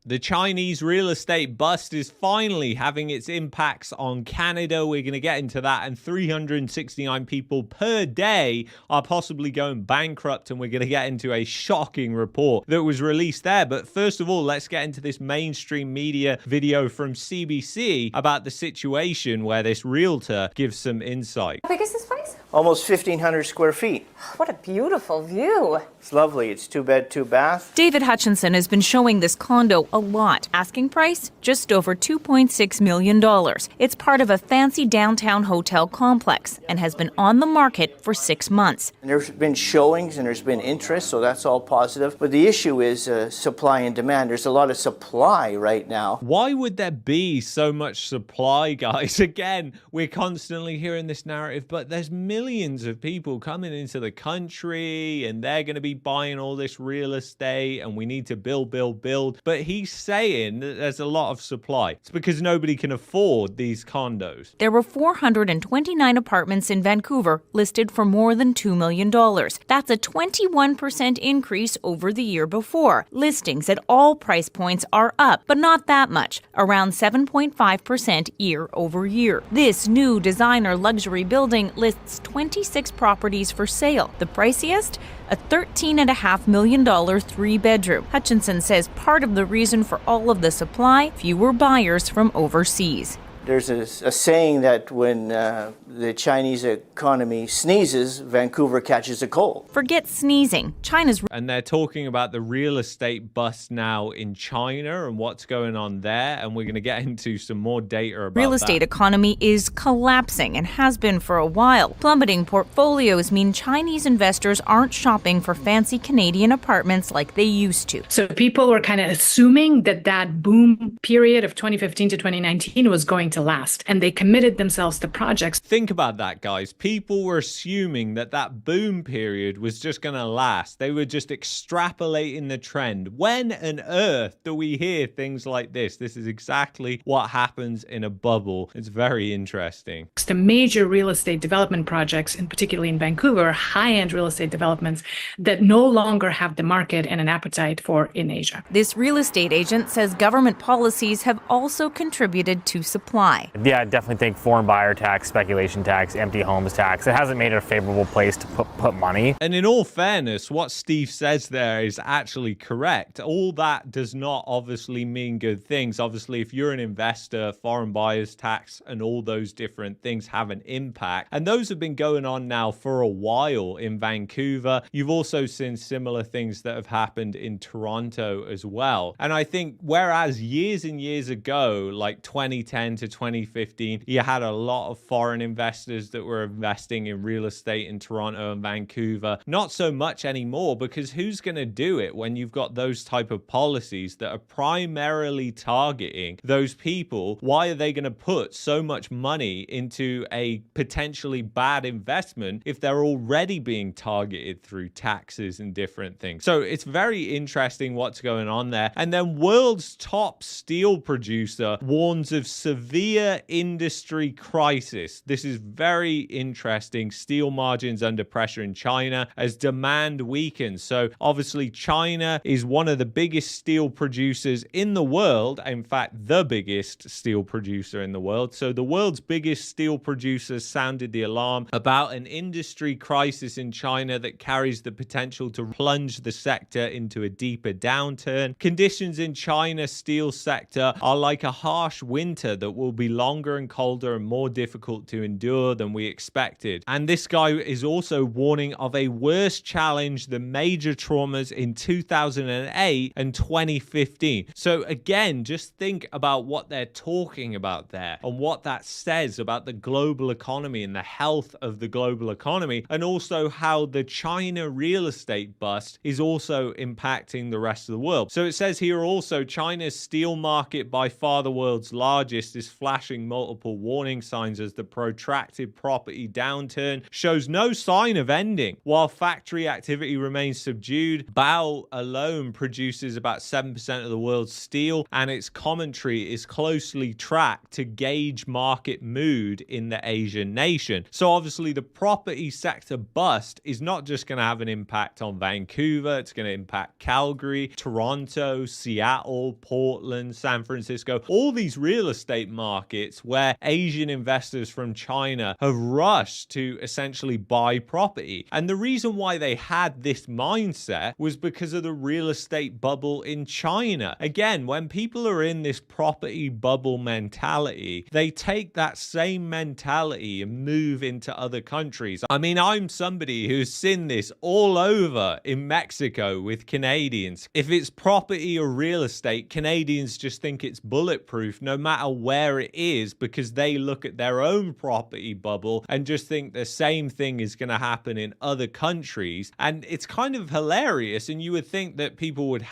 The Chinese real estate bust is finally having its impacts on Canada. We're going to get into that. And 369 people per day are possibly going bankrupt. And we're going to get into a shocking report that was released there. But first of all, let's get into this mainstream media video from CBC about the situation where this realtor gives some insight. How big is this place? Almost 1,500 square feet. What a beautiful view. It's lovely. It's 2-bed, 2-bath. David Hutchinson has been showing this condo a lot. Asking price, just over $2.6 million. It's part of a fancy downtown hotel complex and has been on the market for 6 months. And there's been showings and there's been interest, so that's all positive. But the issue is supply and demand. There's a lot of supply right now. Why would there be so much supply, guys? Again, we're constantly hearing this narrative, but there's millions of people coming into the country and they're going to be buying all this real estate and we need to build. But he's saying that there's a lot of supply. It's because nobody can afford these condos. There were 429 apartments in Vancouver listed for more than $2 million. That's a 21% increase over the year before. Listings at all price points are up, but not that much, around 7.5% year over year. This new designer luxury building lists 26 properties for sale. The priciest? A $13.5 million 3-bedroom. Hutchinson says part of the reason for all of the supply, fewer buyers from overseas. There's a saying that when the Chinese economy sneezes, Vancouver catches a cold. Forget sneezing. China's... And they're talking about the real estate bust now in China and what's going on there. And we're going to get into some more data about real estate economy is collapsing and has been for a while. Plummeting portfolios mean Chinese investors aren't shopping for fancy Canadian apartments like they used to. So people were kind of assuming that boom period of 2015 to 2019 was going to last, and they committed themselves to projects. Think about that, guys. People were assuming that boom period was just going to last. They were just extrapolating the trend. When on earth do we hear things like this? This is exactly what happens in a bubble. It's very interesting. The major real estate development projects, and particularly in Vancouver, high-end real estate developments that no longer have the market and an appetite for in Asia. This real estate agent says government policies have also contributed to supply. Yeah, I definitely think foreign buyer tax, speculation tax, empty homes tax, it hasn't made it a favorable place to put money. And in all fairness, what Steve says there is actually correct. All that does not obviously mean good things. Obviously, if you're an investor, foreign buyers tax and all those different things have an impact. And those have been going on now for a while in Vancouver. You've also seen similar things that have happened in Toronto as well. And I think whereas years and years ago, like 2010 to 2015, you had a lot of foreign investors that were investing in real estate in Toronto and Vancouver. Not so much anymore, because who's going to do it when you've got those type of policies that are primarily targeting those people? Why are they going to put so much money into a potentially bad investment if they're already being targeted through taxes and different things? So it's very interesting what's going on there. And then world's top steel producer warns of severe industry crisis. This is very interesting. Steel margins under pressure in China as demand weakens. So obviously China is one of the biggest steel producers in the world. In fact, the biggest steel producer in the world. So the world's biggest steel producer sounded the alarm about an industry crisis in China that carries the potential to plunge the sector into a deeper downturn. Conditions in China's steel sector are like a harsh winter that will be longer and colder and more difficult to endure than we expected. And this guy is also warning of a worse challenge than major traumas in 2008 and 2015. So again, just think about what they're talking about there and what that says about the global economy and the health of the global economy, and also how the China real estate bust is also impacting the rest of the world. So it says here also China's steel market, by far the world's largest, is flashing multiple warning signs as the protracted property downturn shows no sign of ending. While factory activity remains subdued, Bao alone produces about 7% of the world's steel, and its commentary is closely tracked to gauge market mood in the Asian nation. So obviously the property sector bust is not just going to have an impact on Vancouver, it's going to impact Calgary, Toronto, Seattle, Portland, San Francisco, all these real estate markets where Asian investors from China have rushed to essentially buy property. And the reason why they had this mindset was because of the real estate bubble in China. Again, when people are in this property bubble mentality, they take that same mentality and move into other countries. I mean, I'm somebody who's seen this all over in Mexico with Canadians. If it's property or real estate, Canadians just think it's bulletproof no matter where it is, because they look at their own property bubble and just think the same thing is going to happen in other countries. And it's kind of hilarious. And you would think that people would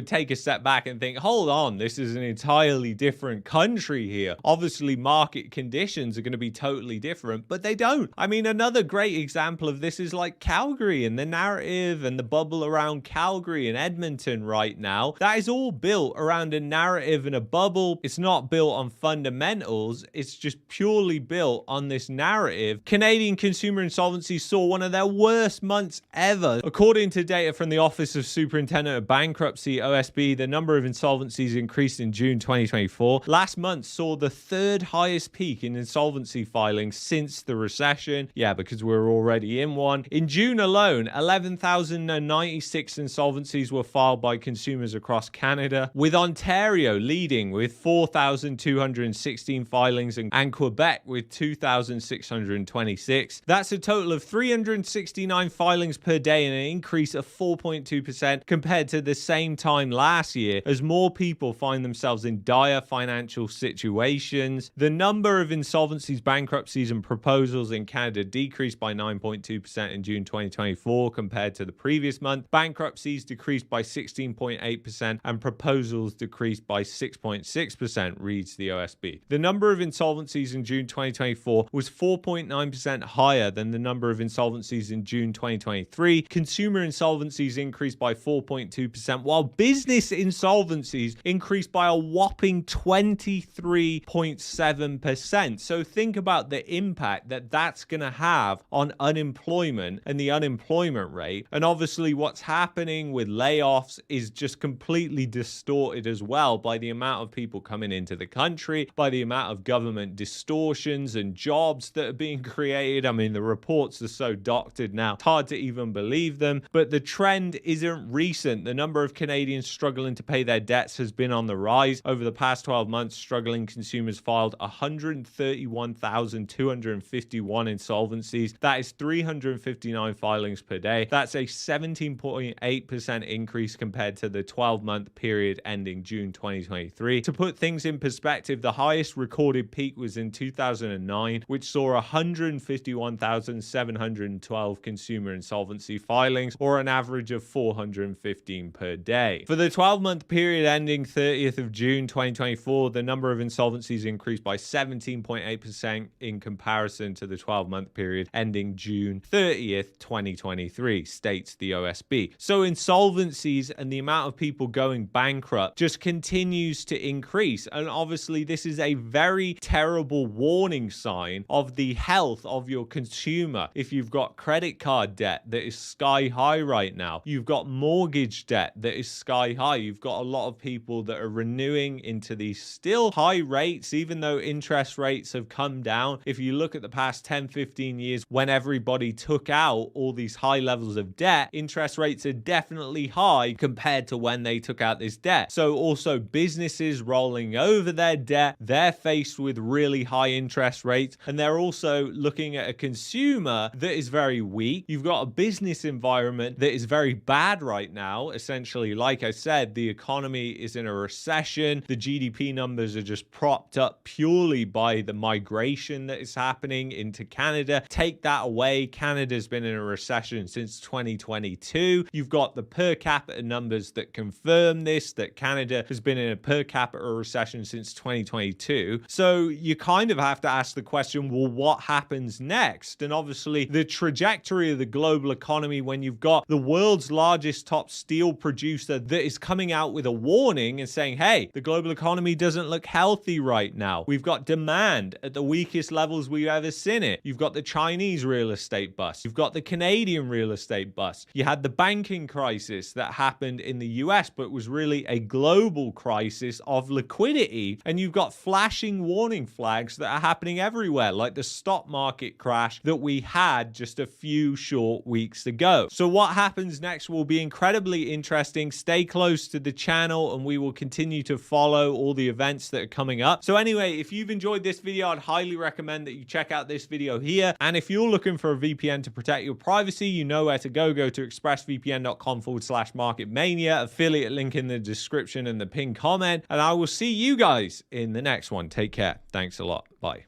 take a step back and think, hold on, this is an entirely different country here. Obviously, market conditions are going to be totally different, but they don't. I mean, another great example of this is like Calgary and the narrative and the bubble around Calgary and Edmonton right now. That is all built around a narrative and a bubble. It's not built on fundamentals. It's just purely built on this narrative. Canadian consumer insolvencies saw one of their worst months ever. According to data from the Office of Superintendent of Bankruptcy, OSB, the number of insolvencies increased in June 2024. Last month saw the third highest peak in insolvency filings since the recession. Yeah, because we're already in one. In June alone, 11,096 insolvencies were filed by consumers across Canada, with Ontario leading with 4,216 filings and Quebec with 2,626. That's a total of 369 filings per day and an increase of 4.2% compared to the same time last year, as more people find themselves in dire financial situations. The number of insolvencies, bankruptcies, and proposals in Canada decreased by 9.2% in June 2024 compared to the previous month. Bankruptcies decreased by 16.8% and proposals decreased by 6.6%, reads the OSB. The number of insolvencies in June 2024 was 4.9% higher than the number of insolvencies in June 2023. Consumer insolvencies increased by 4.2%, while business insolvencies increased by a whopping 23.7%. So think about the impact that that's going to have on unemployment and the unemployment rate. And obviously what's happening with layoffs is just completely distorted as well by the amount of people coming into the country, by the amount of government distortions and jobs that are being created. I mean, the reports are so doctored now, it's hard to even believe them. But the trend isn't recent. The number of Canadians struggling to pay their debts has been on the rise. Over the past 12 months, struggling consumers filed 131,251 insolvencies. That is 359 filings per day. That's a 17.8% increase compared to the 12-month period ending June 2023. To put things in perspective, the highest recorded peak was in 2009, which saw 151,712 consumer insolvency filings, or an average of 415 per day. For the 12-month period ending 30th of June 2024, the number of insolvencies increased by 17.8% in comparison to the 12-month period ending June 30th, 2023, states the OSB. So insolvencies and the amount of people going bankrupt just continues to increase. And obviously this is a very terrible warning sign of the health of your consumer. If you've got credit card debt that is sky high right now, you've got mortgage debt that is sky high, you've got a lot of people that are renewing into these still high rates, even though interest rates have come down. If you look at the past 10-15 years, when everybody took out all these high levels of debt, interest rates are definitely high compared to when they took out this debt. So also businesses rolling over their debt, they're faced with really high interest rates, and they're also looking at a consumer that is very weak. You've got a business environment that is very bad right now. Essentially, like I said, the economy is in a recession. The GDP numbers are just propped up purely by the migration that is happening into Canada. Take that away, Canada's been in a recession since 2022. You've got the per capita numbers that confirm this, that Canada has been in a per capita recession since 2022. So you kind of have to ask the question, well, what happens next? And obviously the trajectory of the global economy, when you've got the world's largest top steel producer that is coming out with a warning and saying, hey, the global economy doesn't look healthy right now. We've got demand at the weakest levels we've ever seen it. You've got the Chinese real estate bust. You've got the Canadian real estate bust. You had the banking crisis that happened in the US, but was really a global crisis of liquidity. And you've got flashing warning flags that are happening everywhere, like the stock market crash that we had just a few short weeks ago. So what happens next will be incredibly interesting. Stay close to the channel and we will continue to follow all the events that are coming up. So anyway, if you've enjoyed this video, I'd highly recommend that you check out this video here. And if you're looking for a VPN to protect your privacy, you know where to go. Go to expressvpn.com/marketmania, affiliate link in the description and the pinned comment. And I will see you guys in the next one. Take care. Thanks a lot. Bye.